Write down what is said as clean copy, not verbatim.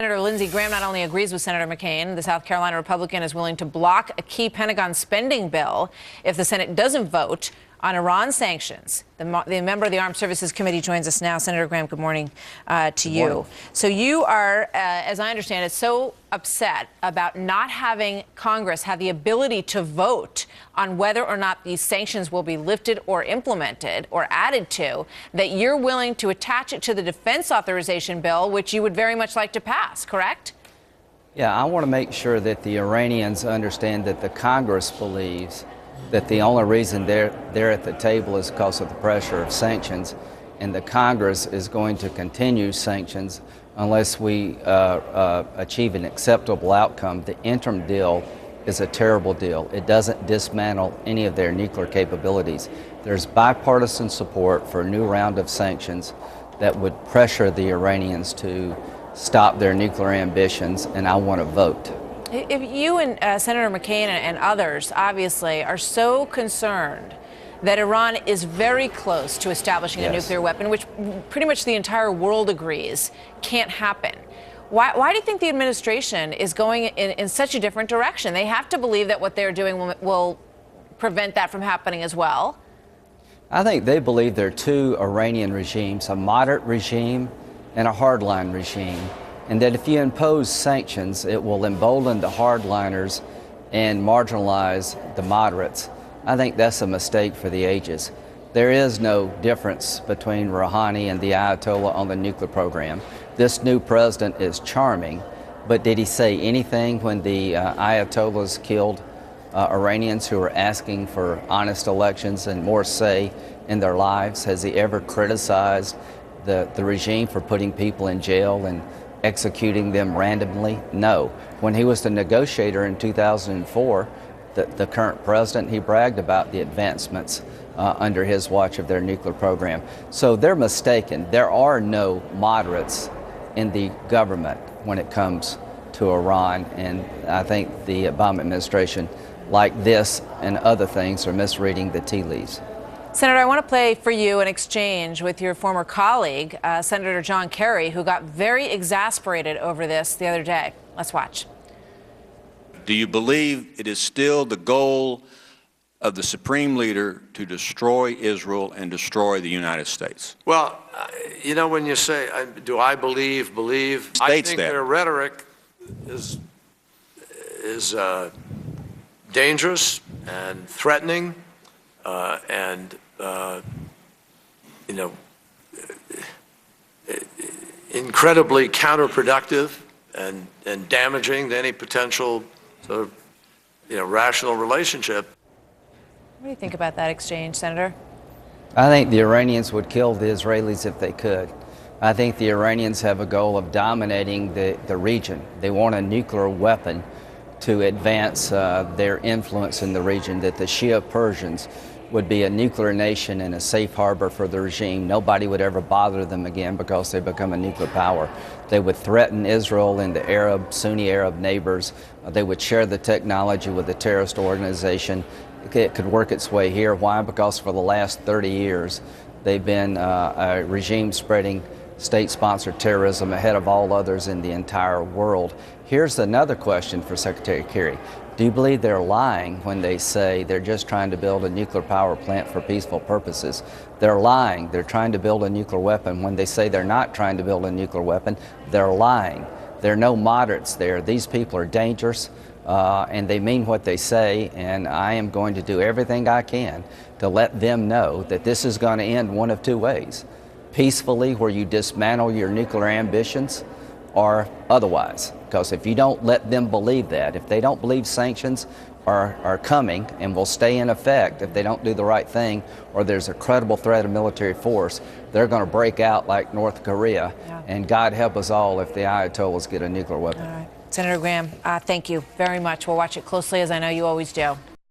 Senator Lindsey Graham not only agrees with Senator McCain, the South Carolina Republican is willing to block a key Pentagon spending bill if the Senate doesn't vote on Iran sanctions. The member of the Armed Services Committee joins us now. Senator Graham, good morning to you. Morning. So you are, as I understand it, so upset about not having Congress have the ability to vote on whether or not these sanctions will be lifted or implemented or added to, that you're willing to attach it to the defense authorization bill, which you would very much like to pass, correct? Yeah, I want to make sure that the Iranians understand that the Congress believes that the only reason they're at the table is because of the pressure of sanctions, and the Congress is going to continue sanctions unless we achieve an acceptable outcome. The interim deal is a terrible deal. It doesn't dismantle any of their nuclear capabilities. There's bipartisan support for a new round of sanctions that would pressure the Iranians to stop their nuclear ambitions, and I want to vote. If you and Senator McCain and others obviously are so concerned that Iran is very close to establishing a nuclear weapon, which pretty much the entire world agrees can't happen, why do you think the administration is going in such a different direction? They have to believe that what they're doing will prevent that from happening as well. I think they believe there are two Iranian regimes, a moderate regime and a hardline regime, and that if you impose sanctions, it will embolden the hardliners and marginalize the moderates. I think that's a mistake for the ages. There is no difference between Rouhani and the Ayatollah on the nuclear program. This new president is charming, but did he say anything when the Ayatollahs killed Iranians who were asking for honest elections and more say in their lives? Has he ever criticized the regime for putting people in jail and executing them randomly? No. When he was the negotiator in 2004, the current president, he bragged about the advancements under his watch of their nuclear program. So they're mistaken. There are no moderates in the government when it comes to Iran, and I think the Obama administration, like this and other things, are misreading the tea leaves. Senator, I want to play for you an exchange with your former colleague, Senator John Kerry, who got very exasperated over this the other day. Let's watch. Do you believe it is still the goal of the Supreme Leader to destroy Israel and destroy the United States? Well, you know, when you say, do I believe, I think their rhetoric is dangerous and threatening and you know, incredibly counterproductive and damaging to any potential sort of, you know, rational relationship. What do you think about that exchange, Senator? I think the Iranians would kill the Israelis if they could. I think the Iranians have a goal of dominating the region. They want a nuclear weapon to advance their influence in the region, that the Shia Persians would be a nuclear nation and a safe harbor for the regime. Nobody would ever bother them again because they become a nuclear power. They would threaten Israel and the Sunni Arab neighbors. They would share the technology with the terrorist organization. It could work its way here. Why? Because for the last 30 years, they've been a regime spreading state-sponsored terrorism ahead of all others in the entire world. Here's another question for Secretary Kerry. Do you believe they're lying when they say they're just trying to build a nuclear power plant for peaceful purposes? They're lying. They're trying to build a nuclear weapon. When they say they're not trying to build a nuclear weapon, they're lying. There are no moderates there. These people are dangerous, and they mean what they say, and I am going to do everything I can to let them know that this is going to end one of two ways: peacefully, where you dismantle your nuclear ambitions, or otherwise. Because if you don't let them believe that, if they don't believe sanctions are coming and will stay in effect if they don't do the right thing, or there's a credible threat of military force, they're going to break out like North Korea. And God help us all if the Ayatollahs get a nuclear weapon. All right. Senator Graham, thank you very much. We'll watch it closely, as I know you always do.